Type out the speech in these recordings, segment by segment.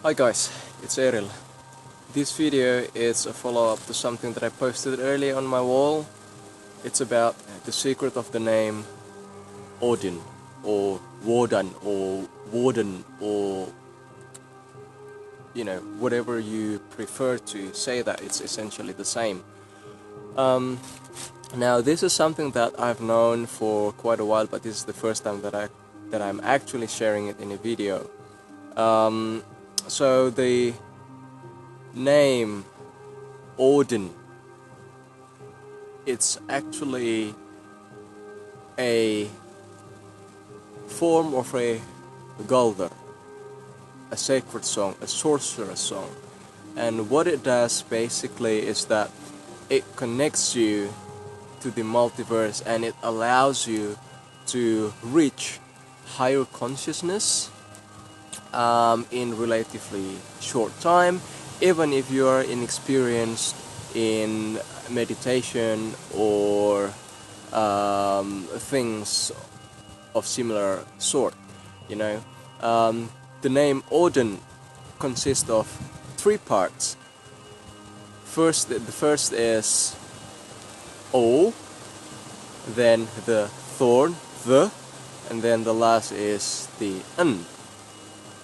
Hi guys, it's Eril. This video is a follow-up to something that I posted earlier on my wall. It's about the secret of the name Odin, or Wodan, or Warden, or whatever you prefer to say that, it's essentially the same. Now this is something that I've known for quite a while, but this is the first time that I'm actually sharing it in a video. So the name Odin, it's actually a form of a Galdr, a sacred song, a sorcerer's song. And what it does basically is that it connects you to the multiverse, and it allows you to reach higher consciousness in relatively short time, even if you are inexperienced in meditation or things of similar sort. The name Odin consists of three parts. The first is O, then the thorn, the, and then the last is the N,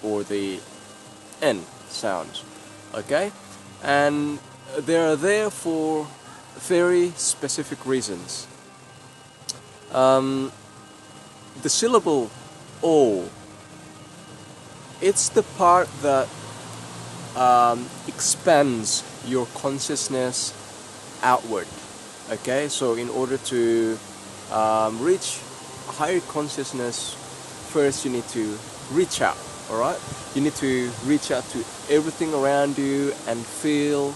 or the N sounds. Okay? And they are there for very specific reasons. The syllable O, it's the part that expands your consciousness outward. Okay, so in order to reach higher consciousness, first you need to reach out. Alright, you need to reach out to everything around you and feel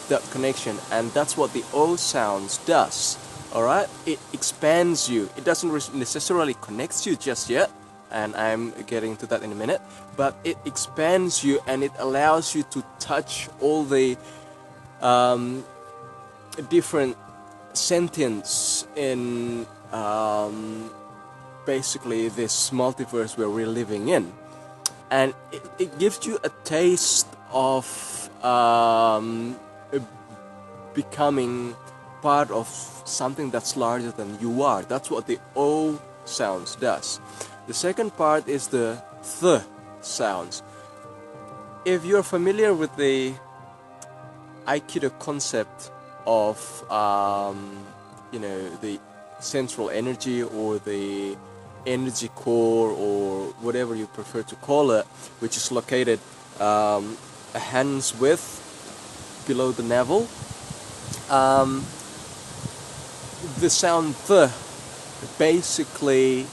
that connection, and that's what the O sounds does. Alright, it expands you. It doesn't necessarily connect you just yet, and I'm getting to that in a minute, but it expands you and it allows you to touch all the different sentience in basically this multiverse where we're living in. And it gives you a taste of becoming part of something that's larger than you are. That's what the O sounds does. The second part is the th sounds. If you're familiar with the Aikido concept of the central energy, or the energy core, or whatever you prefer to call it, which is located a hand's width below the navel, the sound th basically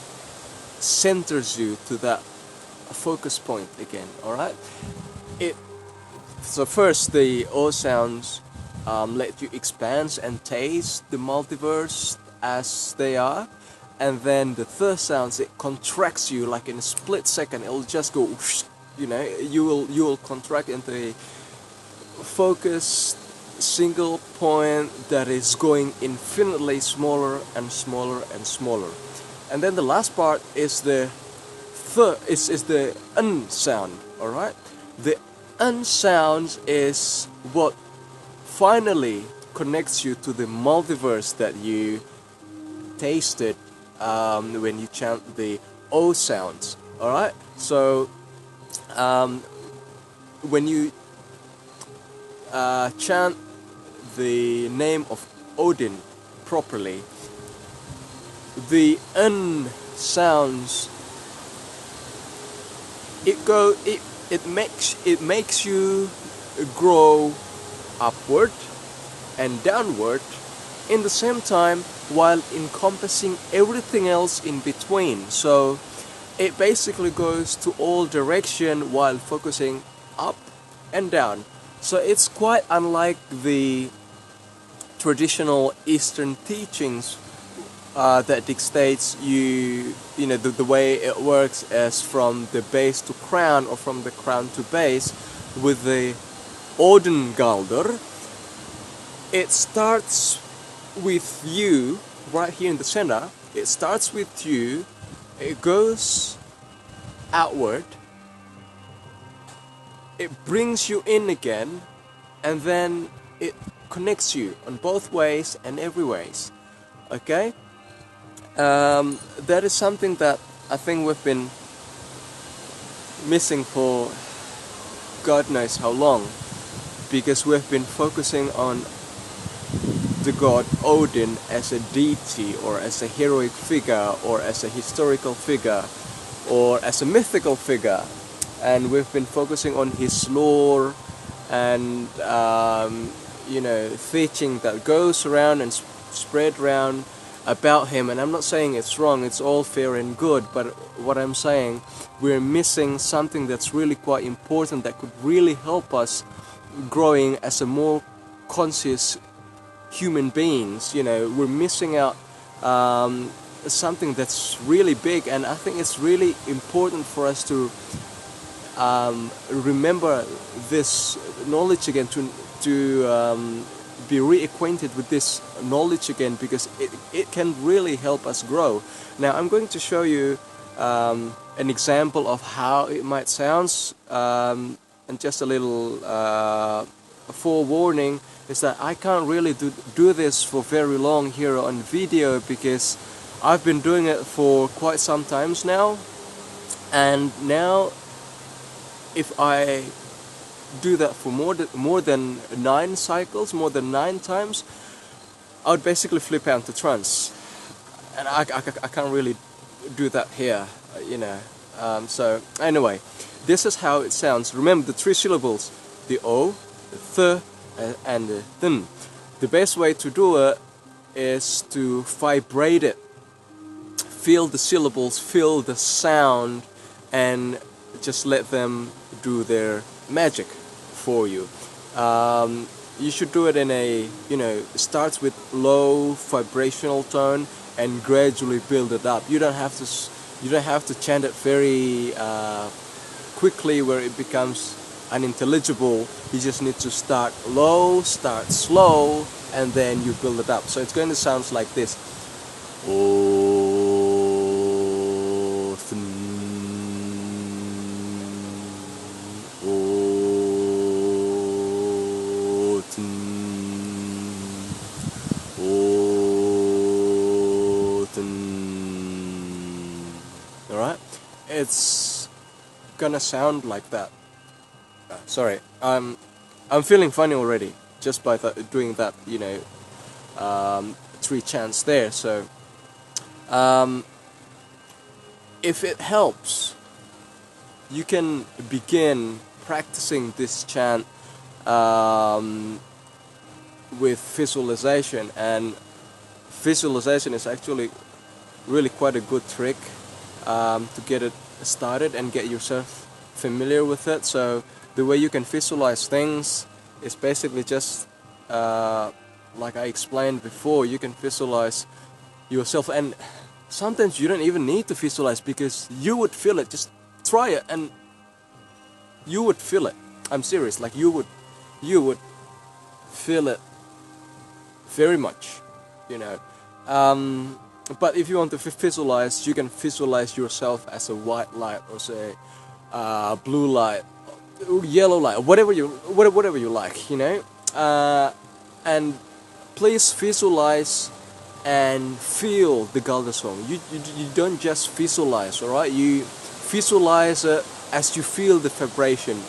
centers you to that focus point again. Alright, so first the O sounds let you expand and taste the multiverse as they are, and then the third sounds, it contracts you like in a split second. It'll just go, you will contract into a focused single point that is going infinitely smaller and smaller and smaller. And then the last part is the is the N sound. All right, the N sound is what finally connects you to the multiverse that you tasted when you chant the O sounds. Alright, so when you chant the name of Odin properly, the N sounds, it makes you grow upward and downward in the same time, while encompassing everything else in between. So it basically goes to all direction while focusing up and down. So it's quite unlike the traditional Eastern teachings that dictates the way it works as from the base to crown, or from the crown to base. With the Odin Galdr, it starts with you right here in the center. It starts with you, it goes outward, it brings you in again, and then it connects you on both ways and every ways. Okay, that is something that I think we've been missing for God knows how long, because we've been focusing on the god Odin as a deity, or as a heroic figure, or as a historical figure, or as a mythical figure, and we've been focusing on his lore and teaching that goes around and spread around about him. And I'm not saying it's wrong, it's all fair and good, but what I'm saying, we're missing something that's really quite important, that could really help us growing as a more conscious human beings. We're missing out something that's really big, and I think it's really important for us to remember this knowledge again, to be reacquainted with this knowledge again, because it can really help us grow. Now I'm going to show you an example of how it might sound, and just a little forewarning is that I can't really do this for very long here on video, because I've been doing it for quite some times now, and now if I do that for more than 9 cycles, more than 9 times, I would basically flip out to trance, and I can't really do that here, so anyway, this is how it sounds. Remember the 3 syllables, the O, the th, and the thin. The best way to do it is to vibrate it. Feel the syllables, feel the sound, and just let them do their magic for you. You should do it in a, it starts with low vibrational tone and gradually build it up. You don't have to chant it very quickly where it becomes unintelligible. You just need to start low, start slow, and then you build it up. So it's going to sound like this. Alright? It's gonna sound like that. Sorry, I'm feeling funny already just by doing that, 3 chants there. So if it helps, you can begin practicing this chant with visualization, and visualization is actually really quite a good trick to get it started and get yourself familiar with it. So the way you can visualize things is basically just like I explained before. You can visualize yourself, and sometimes you don't even need to visualize, because you would feel it. Just try it and you would feel it. I'm serious, like you would feel it very much, but if you want to visualize, you can visualize yourself as a white light, or say blue light, yellow light, whatever you like, and please visualize and feel the Galdr song. You don't just visualize, alright? You visualize it as you feel the vibration.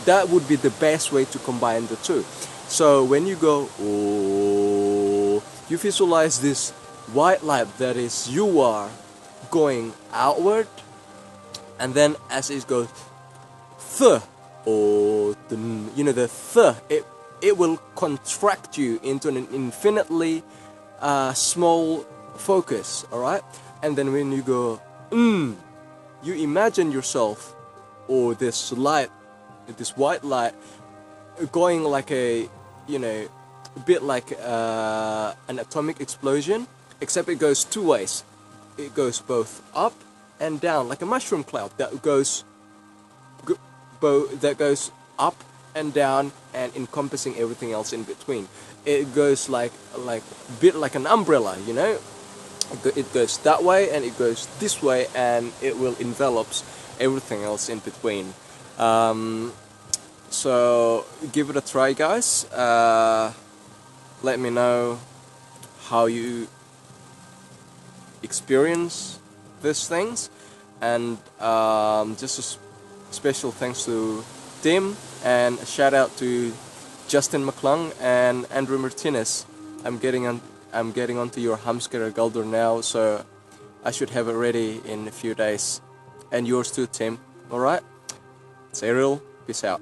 That would be the best way to combine the two. So when you go, oh, you visualize this white light that is you are going outward, and then as it goes, th, or the th, it will contract you into an infinitely small focus, alright? And then when you go, you imagine yourself, or this light, this white light, going like a bit like an atomic explosion, except it goes 2 ways. It goes both up and down, like a mushroom cloud that goes up and down and encompassing everything else in between. It goes like a bit like an umbrella, It goes that way and it goes this way, and it will envelop everything else in between. So give it a try, guys. Let me know how you experience these things, and just a special thanks to Tim, and a shout out to Justin McClung and Andrew Martinez. I'm getting onto your Hamskara Galdr now, so I should have it ready in a few days. And yours too, Tim. Alright? It's Eril. Peace out.